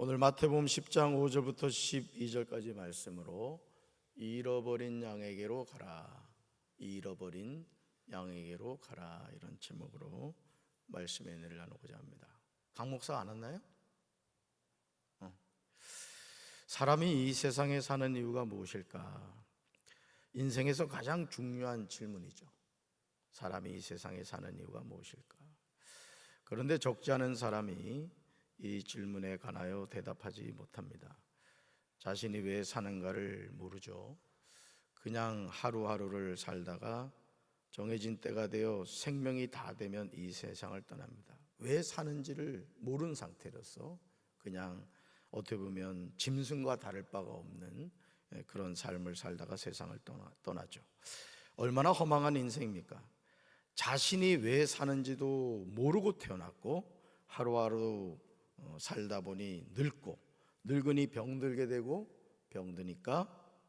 오늘 마태복음 10장 5절부터 12절까지 말씀으로 잃어버린 양에게로 가라, 잃어버린 양에게로 가라, 이런 제목으로 말씀의 은혜를 나누고자 합니다. 강 목사 안 왔나요? 사람이 이 세상에 사는 이유가 무엇일까? 인생에서 가장 중요한 질문이죠. 사람이 이 세상에 사는 이유가 무엇일까? 그런데 적지 않은 사람이 이 질문에 관하여 대답하지 못합니다. 자신이 왜 사는가를 모르죠. 그냥 하루하루를 살다가 정해진 때가 되어 생명이 다 되면 이 세상을 떠납니다. 왜 사는지를 모르는 상태로서 그냥 어떻게 보면 짐승과 다를 바가 없는 그런 삶을 살다가 세상을 떠나죠. 얼마나 허망한 인생입니까? 자신이 왜 사는지도 모르고 태어났고 하루하루 살다 보니 늙으니 병들게 되고 병드니까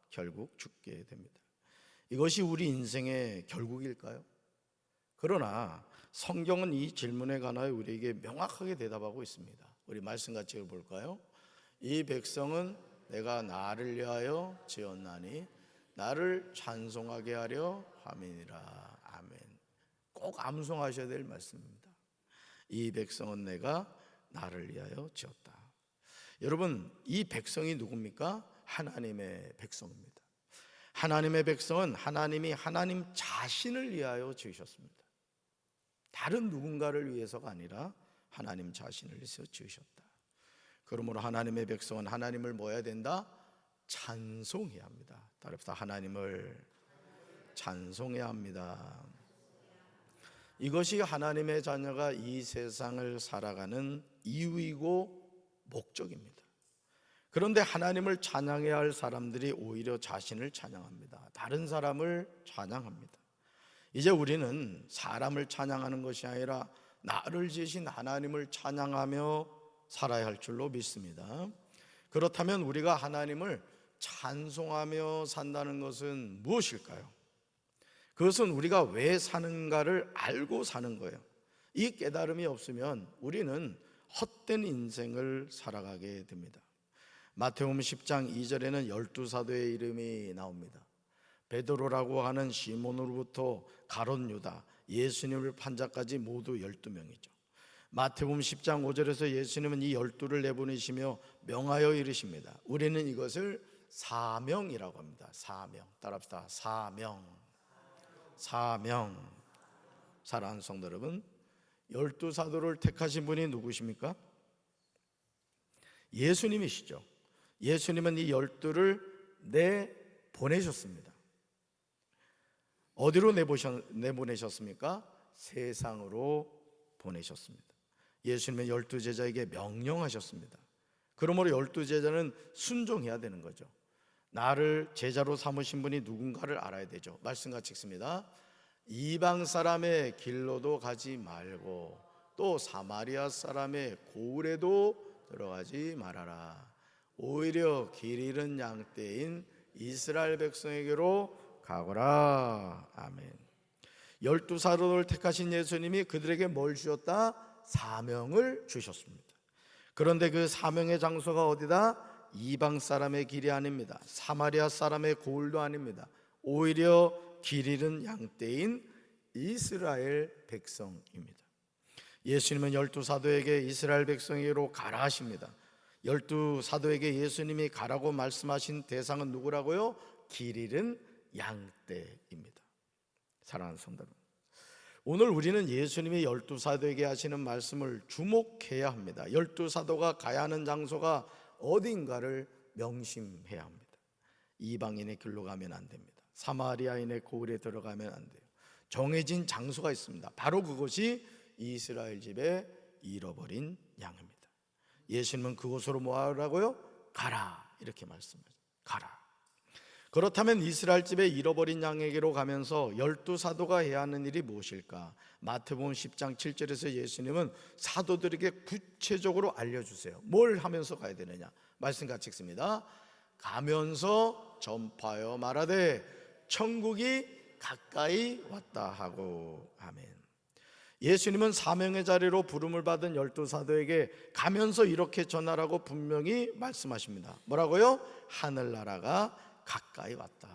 결국 죽게 됩니다. 이것이 우리 인생의 결국일까요? 그러나 성경은 이 질문에 관하여 우리에게 명확하게 대답하고 있습니다. 우리 말씀 같이 볼까요? 이 백성은 내가 나를 위하여 지었나니 나를 찬송하게 하려 함이니라. 아멘. 꼭 암송하셔야 될 말씀입니다. 이 백성은 내가 나를 위하여 지었다. 여러분, 이 백성이 누굽니까? 하나님의 백성입니다. 하나님의 백성은 하나님이 하나님 자신을 위하여 지으셨습니다. 다른 누군가를 위해서가 아니라 하나님 자신을 위해서 지으셨다. 그러므로 하나님의 백성은 하나님을 뭐 해야 된다? 찬송해야 합니다. 따라합시다. 하나님을 찬송해야 합니다. 이것이 하나님의 자녀가 이 세상을 살아가는 이유이고 목적입니다. 그런데 하나님을 찬양해야 할 사람들이 오히려 자신을 찬양합니다. 다른 사람을 찬양합니다. 이제 우리는 사람을 찬양하는 것이 아니라 나를 지으신 하나님을 찬양하며 살아야 할 줄로 믿습니다. 그렇다면 우리가 하나님을 찬송하며 산다는 것은 무엇일까요? 그것은 우리가 왜 사는가를 알고 사는 거예요. 이 깨달음이 없으면 우리는 헛된 인생을 살아가게 됩니다. 마태복음 10장 2절에는 12사도의 이름이 나옵니다. 베드로라고 하는 시몬으로부터 가룟 유다, 예수님을 판 자까지 모두 12명이죠. 마태복음 10장 5절에서 예수님은 이 12를 내보내시며 명하여 이르십니다. 우리는 이것을 사명이라고 합니다. 사명. 따라합시다. 사명. 사랑하는 성도 여러분, 12사도를 택하신 분이 누구십니까? 예수님이시죠. 예수님은 이 12를 내보내셨습니다. 어디로 내보내셨습니까? 세상으로 보내셨습니다. 예수님은 12제자에게 명령하셨습니다. 그러므로 12제자는 순종해야 되는 거죠. 나를 제자로 삼으신 분이 누군가를 알아야 되죠. 말씀같이 읽습니다. 이방 사람의 길로도 가지 말고 또 사마리아 사람의 고을에도 들어가지 말아라. 오히려 길 잃은 양떼인 이스라엘 백성에게로 가거라. 아멘. 12사도를 택하신 예수님이 그들에게 뭘 주셨다? 사명을 주셨습니다. 그런데 그 사명의 장소가 어디다? 이방 사람의 길이 아닙니다. 사마리아 사람의 고을도 아닙니다. 오히려 길 잃은 양떼인 이스라엘 백성입니다. 예수님은 12사도에게 이스라엘 백성에게로 가라 하십니다. 12사도에게 예수님이 가라고 말씀하신 대상은 누구라고요? 길 잃은 양떼입니다. 사랑하는 성도 여러분, 오늘 우리는 예수님이 12사도에게 하시는 말씀을 주목해야 합니다. 12사도가 가야 하는 장소가 어딘가를 명심해야 합니다. 이방인의 길로 가면 안 됩니다. 사마리아인의 고을에 들어가면 안 돼요. 정해진 장소가 있습니다. 바로 그것이 이스라엘 집의 잃어버린 양입니다. 예수님은 그곳으로 뭐 하라고요? 가라, 이렇게 말씀하셨어요. 가라. 그렇다면 이스라엘 집의 잃어버린 양에게로 가면서 12사도가 해야 하는 일이 무엇일까? 마태복음 10장 7절에서 예수님은 사도들에게 구체적으로 알려주세요. 뭘 하면서 가야 되느냐? 말씀 같이 읽습니다. 가면서 전파하여 말하되 천국이 가까이 왔다 하고. 아멘. 예수님은 사명의 자리로 부름을 받은 12사도에게 가면서 이렇게 전하라고 분명히 말씀하십니다. 뭐라고요? 하늘나라가 가까이 왔다.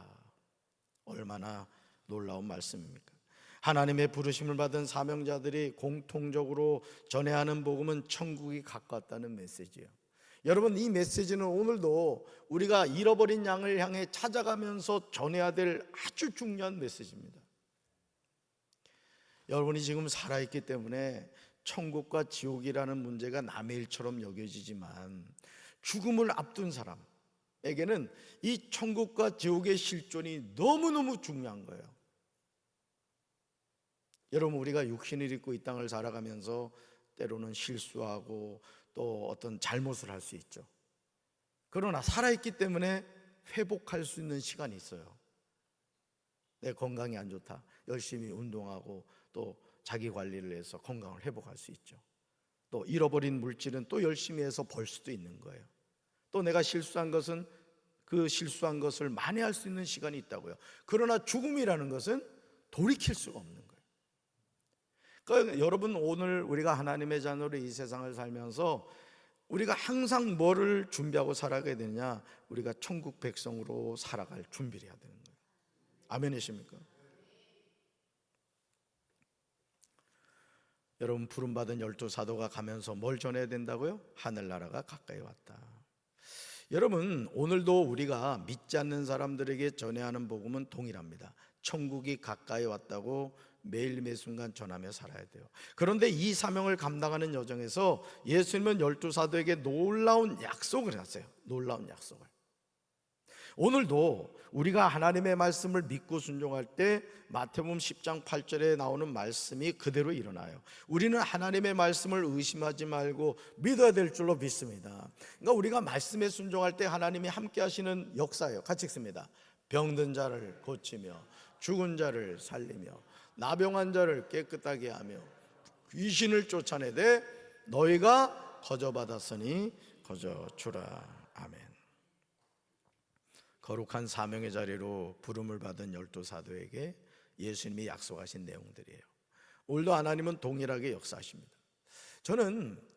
얼마나 놀라운 말씀입니까? 하나님의 부르심을 받은 사명자들이 공통적으로 전해야 하는 복음은 천국이 가까웠다는 메시지예요. 여러분, 이 메시지는 오늘도 우리가 잃어버린 양을 향해 찾아가면서 전해야 될 아주 중요한 메시지입니다. 여러분이 지금 살아있기 때문에 천국과 지옥이라는 문제가 남의 일처럼 여겨지지만 죽음을 앞둔 사람에게는 이 천국과 지옥의 실존이 너무너무 중요한 거예요. 여러분, 우리가 육신을 입고 이 땅을 살아가면서 때로는 실수하고 또 어떤 잘못을 할 수 있죠. 그러나 살아있기 때문에 회복할 수 있는 시간이 있어요. 내 건강이 안 좋다, 열심히 운동하고 또 자기 관리를 해서 건강을 회복할 수 있죠. 또 잃어버린 물질은 또 열심히 해서 벌 수도 있는 거예요. 또 내가 실수한 것은 그 실수한 것을 만회할 수 있는 시간이 있다고요. 그러나 죽음이라는 것은 돌이킬 수가 없는 거예요. 그러니까 여러분, 오늘 우리가 하나님의 자녀로 이 세상을 살면서 우리가 항상 뭐를 준비하고 살아가야 되느냐? 우리가 천국 백성으로 살아갈 준비를 해야 되는 거예요. 아멘이십니까? 여러분, 부름받은 12사도가 가면서 뭘 전해야 된다고요? 하늘나라가 가까이 왔다. 여러분, 오늘도 우리가 믿지 않는 사람들에게 전해야 하는 복음은 동일합니다. 천국이 가까이 왔다고 매일매일 순간 전하며 살아야 돼요. 그런데 이 사명을 감당하는 여정에서 예수님은 12사도에게 놀라운 약속을 했어요. 놀라운 약속을. 오늘도 우리가 하나님의 말씀을 믿고 순종할 때 마태복음 10장 8절에 나오는 말씀이 그대로 일어나요. 우리는 하나님의 말씀을 의심하지 말고 믿어야 될 줄로 믿습니다. 그러니까 우리가 말씀에 순종할 때 하나님이 함께 하시는 역사예요. 같이 읽습니다. 병든 자를 고치며 죽은 자를 살리며 나병한 자를 깨끗하게 하며 귀신을 쫓아내되 너희가 거저받았으니 거저주라. 아멘. 거룩한 사명의 자리로 부름을 받은 12사도에게 예수님이 약속하신 내용들이에요. 오늘도 하나님은 동일하게 역사하십니다.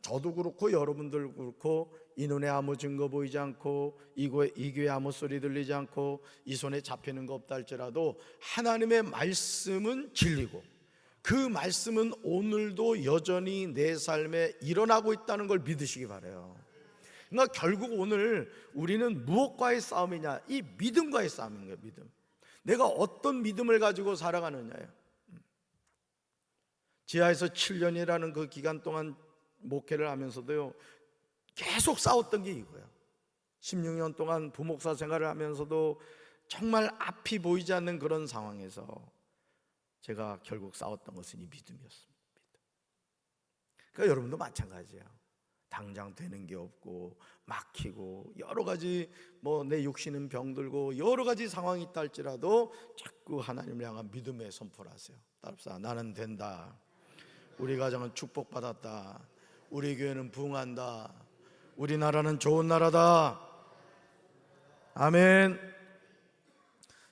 저도 그렇고 여러분들 그렇고 이 눈에 아무 증거 보이지 않고 이 귀에 아무 소리 들리지 않고 이 손에 잡히는 거 없다 할지라도 하나님의 말씀은 진리고 그 말씀은 오늘도 여전히 내 삶에 일어나고 있다는 걸 믿으시기 바라요. 그러니까 결국 오늘 우리는 무엇과의 싸움이냐? 이 믿음과의 싸움인 거예요. 믿음. 내가 어떤 믿음을 가지고 살아가느냐예요. 지하에서 7년이라는 그 기간 동안 목회를 하면서도요, 계속 싸웠던 게 이거예요. 16년 동안 부목사 생활을 하면서도 정말 앞이 보이지 않는 그런 상황에서 제가 결국 싸웠던 것은 이 믿음이었습니다. 그러니까 여러분도 마찬가지예요. 당장 되는 게 없고 막히고 여러 가지 내 육신은 병들고 여러 가지 상황이 있다 할지라도 자꾸 하나님을 향한 믿음의 선포를 하세요. 따라서 나는 된다. 우리 가정은 축복받았다. 우리 교회는 부흥한다. 우리나라는 좋은 나라다. 아멘.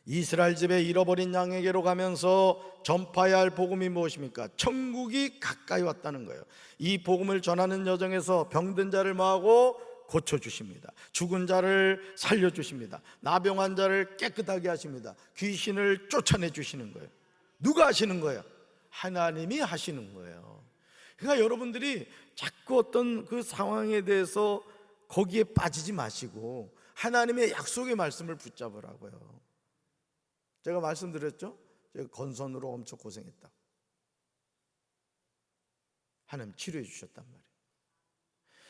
이스라엘 집에 잃어버린 양에게로 가면서 전파해야 할 복음이 무엇입니까? 천국이 가까이 왔다는 거예요. 이 복음을 전하는 여정에서 병든 자를 뭐하고 고쳐주십니다. 죽은 자를 살려주십니다. 나병한 자를 깨끗하게 하십니다. 귀신을 쫓아내 주시는 거예요. 누가 하시는 거예요? 하나님이 하시는 거예요. 그러니까 여러분들이 자꾸 어떤 그 상황에 대해서 거기에 빠지지 마시고 하나님의 약속의 말씀을 붙잡으라고요. 제가 말씀드렸죠? 제가 건선으로 엄청 고생했다. 하나님 치료해 주셨단 말이에요.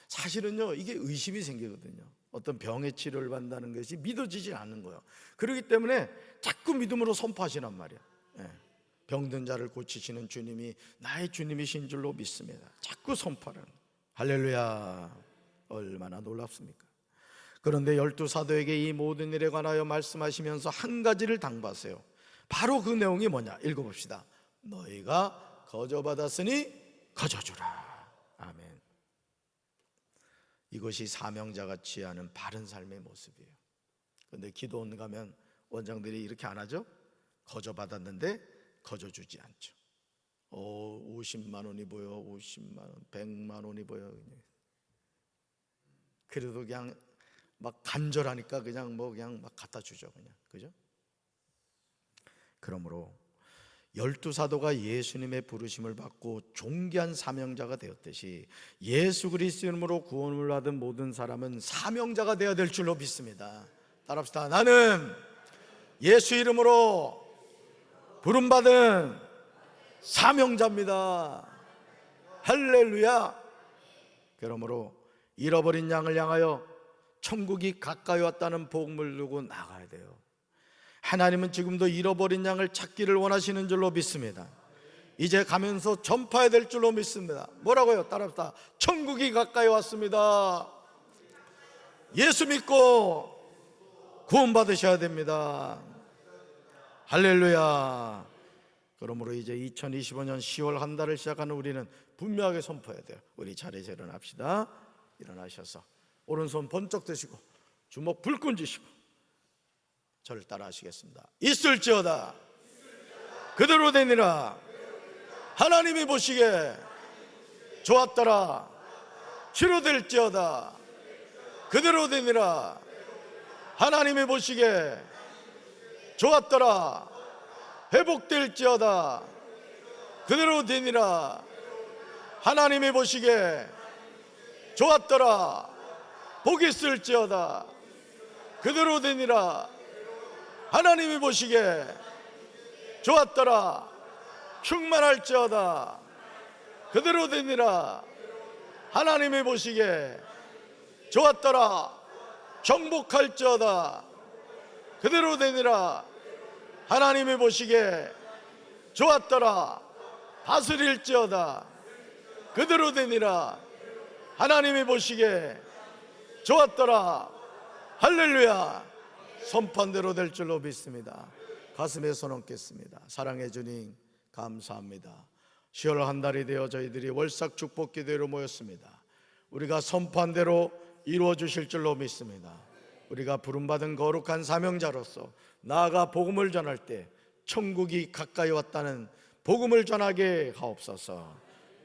사실은요, 이게 의심이 생기거든요. 어떤 병의 치료를 받는다는 것이 믿어지지 않는 거예요. 그렇기 때문에 자꾸 믿음으로 선포하시란 말이에요. 병든 자를 고치시는 주님이 나의 주님이신 줄로 믿습니다. 자꾸 선포하는. 할렐루야. 얼마나 놀랍습니까? 그런데 12사도에게 이 모든 일에 관하여 말씀하시면서 한 가지를 당부하세요. 바로 그 내용이 뭐냐? 읽어봅시다. 너희가 거저받았으니 거저주라. 아멘. 이것이 사명자가 취하는 바른 삶의 모습이에요. 그런데 기도원 가면 원장들이 이렇게 안 하죠? 거저받았는데 거저주지 않죠. 50만 원이 보여, 50만 원, 100만 원이 보여. 그래도 그냥 막 간절하니까 그냥 막 갖다 주죠, 그냥. 그죠? 그러므로 12사도가 예수님의 부르심을 받고 존귀한 사명자가 되었듯이 예수 그리스도 이름으로 구원을 받은 모든 사람은 사명자가 되어야 될 줄로 믿습니다. 따라합시다. 나는 예수 이름으로 부름받은 사명자입니다. 할렐루야. 그러므로 잃어버린 양을 향하여 천국이 가까이 왔다는 복음을 두고 나가야 돼요. 하나님은 지금도 잃어버린 양을 찾기를 원하시는 줄로 믿습니다. 이제 가면서 전파해야 될 줄로 믿습니다. 뭐라고요? 따라합시다. 천국이 가까이 왔습니다. 예수 믿고 구원받으셔야 됩니다. 할렐루야. 그러므로 이제 2025년 10월 한 달을 시작하는 우리는 분명하게 선포해야 돼요. 우리 자리에서 일어납시다. 일어나셔서 오른손 번쩍 드시고 주먹 불끈 쥐시고 저를 따라 하시겠습니다. 있을지어다 그대로 되니라. 하나님이 보시기에 좋았더라. 치료될지어다 그대로 되니라. 하나님이 보시기에 좋았더라. 회복될지어다 그대로 되니라. 하나님이 보시기에 좋았더라. 복이 있을지어다 그대로 되니라. 하나님이 보시기에 좋았더라. 충만할지어다 그대로 되니라. 하나님이 보시기에 좋았더라. 정복할지어다 그대로 되니라. 하나님이 보시기에 좋았더라. 다스릴지어다 그대로 되니라. 하나님이 보시기에 좋았더라. 할렐루야. 선판대로 될 줄로 믿습니다. 가슴에 손 얹겠습니다. 사랑해 주님 감사합니다. 10월 한 달이 되어 저희들이 월삭 축복 기도회로 모였습니다. 우리가 선판대로 이루어 주실 줄로 믿습니다. 우리가 부름받은 거룩한 사명자로서 나아가 복음을 전할 때 천국이 가까이 왔다는 복음을 전하게 하옵소서.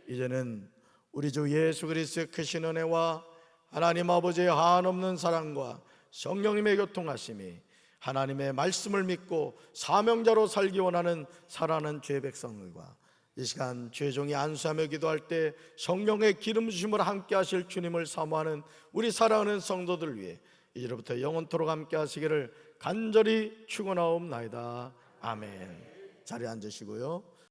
이제는 우리 주 예수 그리스도의 크신 은혜와 하나님 아버지의 한없는 사랑과 성령님의 교통하심이 하나님의 말씀을 믿고 사명자로 살기 원하는 사랑하는 죄 백성들과 이 시간 죄종이 안수하며 기도할 때 성령의 기름 부심을 함께 하실 주님을 사모하는 우리 사랑하는 성도들 위해 이제부터 영원토록 함께 하시기를 간절히 축원하옵나이다. 아멘. 자리에 앉으시고요.